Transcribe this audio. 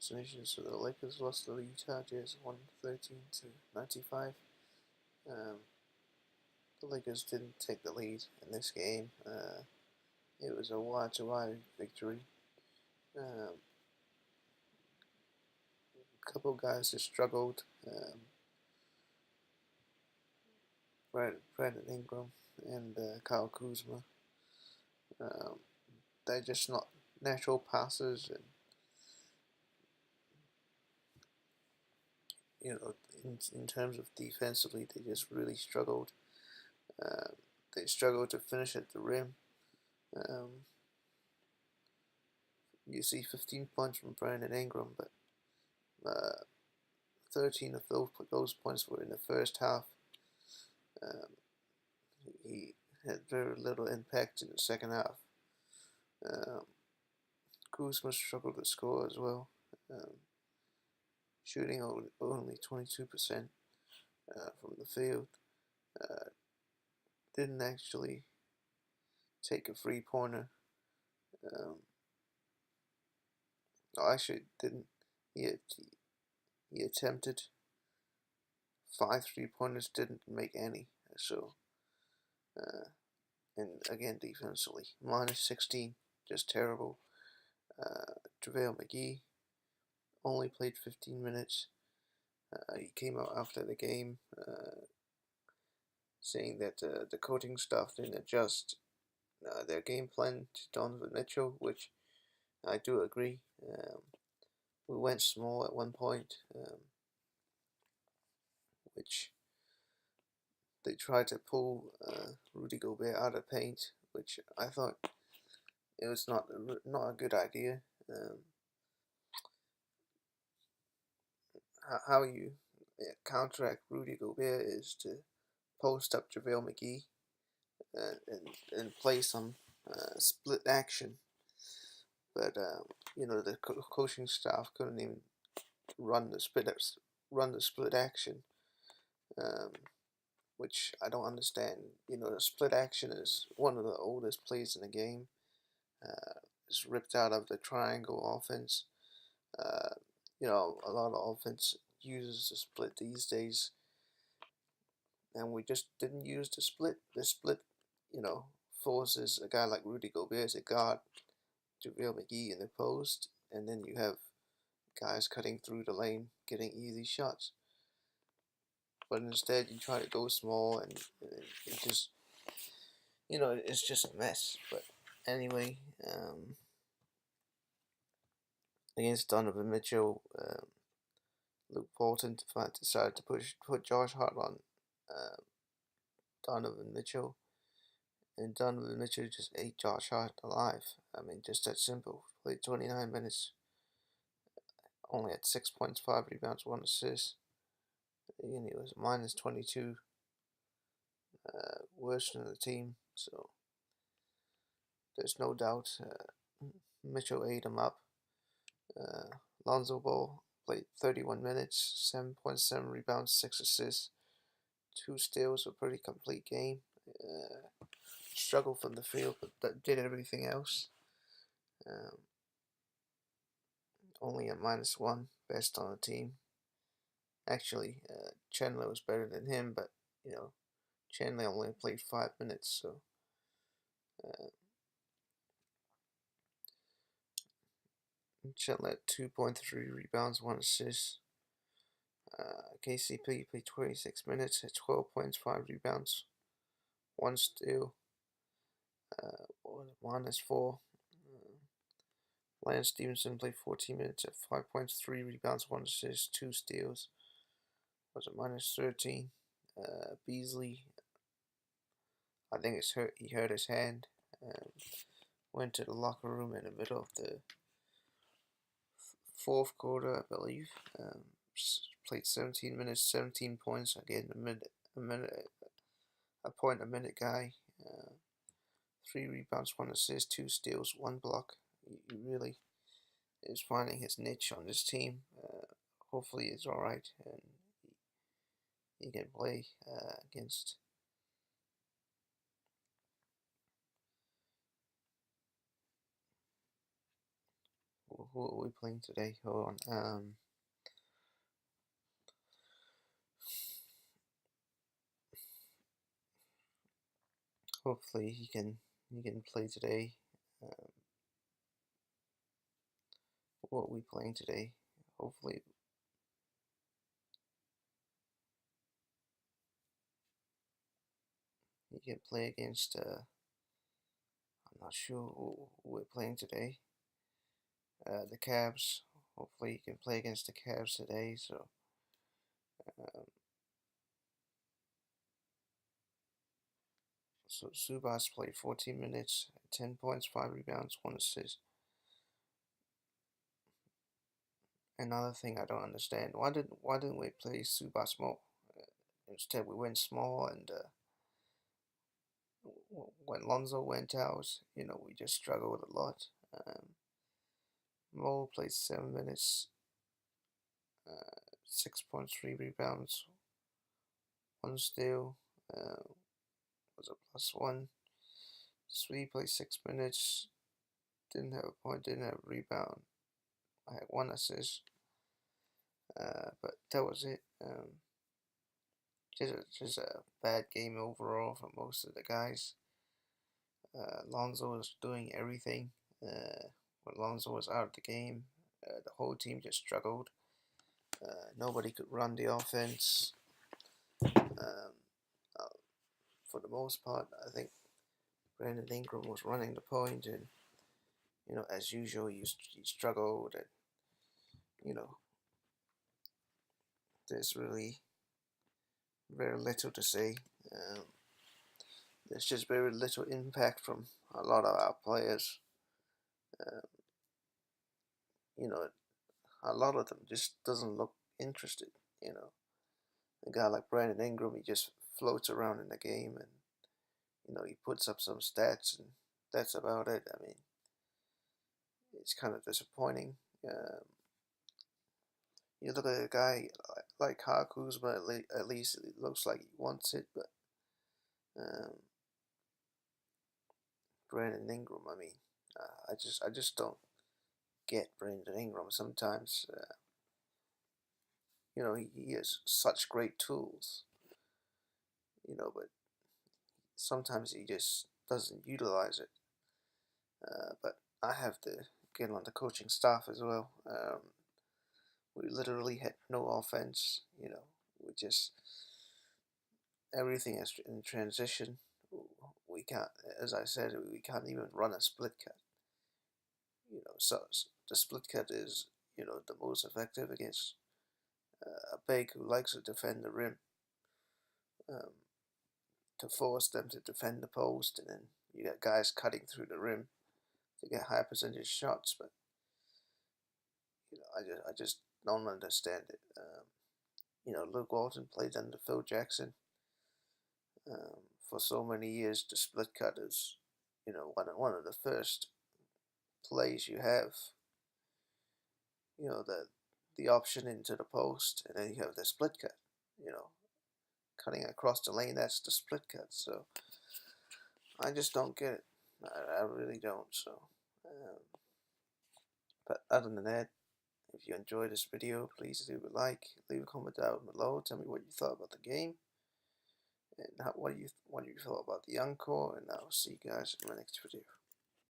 destination, so the Lakers lost to the Utah Jazz 113-95. Um, the Lakers didn't take the lead in this game. It was a wire-to-wire victory. A couple guys who struggled. Brandon Ingram and Kyle Kuzma. Um, they're just not natural passers, and in terms of defensively, they just really struggled. They struggled to finish at the rim. You see 15 points from Brandon Ingram, but 13 of those points were in the first half. He had very little impact in the second half. Kuzma struggled to score as well, shooting only 22% from the field. Didn't actually take a three-pointer. No, actually didn't. He attempted 5 3-pointers, didn't make any. So, and again defensively, minus 16, just terrible. JaVale McGee only played 15 minutes. He came out after the game saying that the coaching staff didn't adjust their game plan to Donovan Mitchell, which I do agree. We went small at one point, which they tried to pull Rudy Gobert out of paint, which I thought it was not a good idea. How you counteract Rudy Gobert is to post up JaVale McGee and play some split action. But the coaching staff couldn't even run the split action, which I don't understand. The split action is one of the oldest plays in the game. It's ripped out of the triangle offense. A lot of offense uses the split these days, and we just didn't use the split. The split, forces a guy like Rudy Gobert to guard JaVale McGee in the post, and then you have guys cutting through the lane, getting easy shots. But instead, you try to go small, and it just, it's just a mess. But anyway, against Donovan Mitchell, Luke Walton decided to put Josh Hart on Donovan Mitchell, and Donovan Mitchell just ate Josh Hart alive. I mean, just that simple. Played 29 minutes, only had 6 points, 5 rebounds, 1 assist. Again, he was minus 22, worst in the team. So there's no doubt Mitchell ate him up. Lonzo Ball played 31 minutes, 7.7 rebounds, 6 assists, 2 steals, a pretty complete game. Struggled from the field, but did everything else. Only a -1, best on the team. Actually, Chandler was better than him, but Chandler only played 5 minutes, so Chandler had 2.3 rebounds, 1 assist. KCP played 26 minutes, had 12 points, 5 rebounds, 1 steal, -4. Lance Stevenson played 14 minutes at 5 points, 3 rebounds, 1 assist, 2 steals. Was a -13. Beasley, I think he hurt his hand. Went to the locker room in the middle of the fourth quarter, I believe. Played 17 minutes, 17 points. Again, a point a minute guy. 3 rebounds, 1 assist, 2 steals, 1 block. He really is finding his niche on this team. Hopefully it's alright and he can play against who are we playing today? Hold on. Hopefully he can play today. Um, what are we playing today? Hopefully he can play against. I'm not sure who we're playing today. The Cavs. Hopefully he can play against the Cavs today. So. Um, So Subas played 14 minutes, 10 points, 5 rebounds, 1 assist. Another thing I don't understand, why didn't we play Subas more? Instead we went small, and when Lonzo went out, we just struggled a lot. Mo played 7 minutes, 6 points, 3 rebounds, 1 steal, was a +1. Sweet played 6 minutes, didn't have a point, didn't have a rebound. I had 1 assist. But that was it. Just a bad game overall for most of the guys. Lonzo was doing everything. When Lonzo was out of the game, the whole team just struggled. Nobody could run the offense. Um, for the most part, I think Brandon Ingram was running the point, and as usual, he struggled, and you know, there's really very little to say. There's just very little impact from a lot of our players. Um, you know, a lot of them just doesn't look interested. You know, a guy like Brandon Ingram, he just floats around in the game, and he puts up some stats, and that's about it. I mean, it's kind of disappointing. You look at a guy like Kyle Kuzma, at least it looks like he wants it, but um, Brandon Ingram, I mean, I just don't get Brandon Ingram. Sometimes, he has such great tools, but sometimes he just doesn't utilize it. But I have to get on the coaching staff as well. We literally had no offense. We just everything is in transition. We can't, as I said, we can't even run a split cut. So the split cut is the most effective against a big who likes to defend the rim. Um, to force them to defend the post, and then you got guys cutting through the rim to get high percentage shots. But I just don't understand it. Luke Walton played under Phil Jackson for so many years. The split cut is one of the first plays you have. The option into the post, and then you have the split cut. Cutting across the lane, that's the split cut. So I just don't get it. I really don't. So, but other than that, if you enjoyed this video, please leave a like, leave a comment down below. Tell me what you thought about the game, and what you thought about the young core. And I'll see you guys in my next video.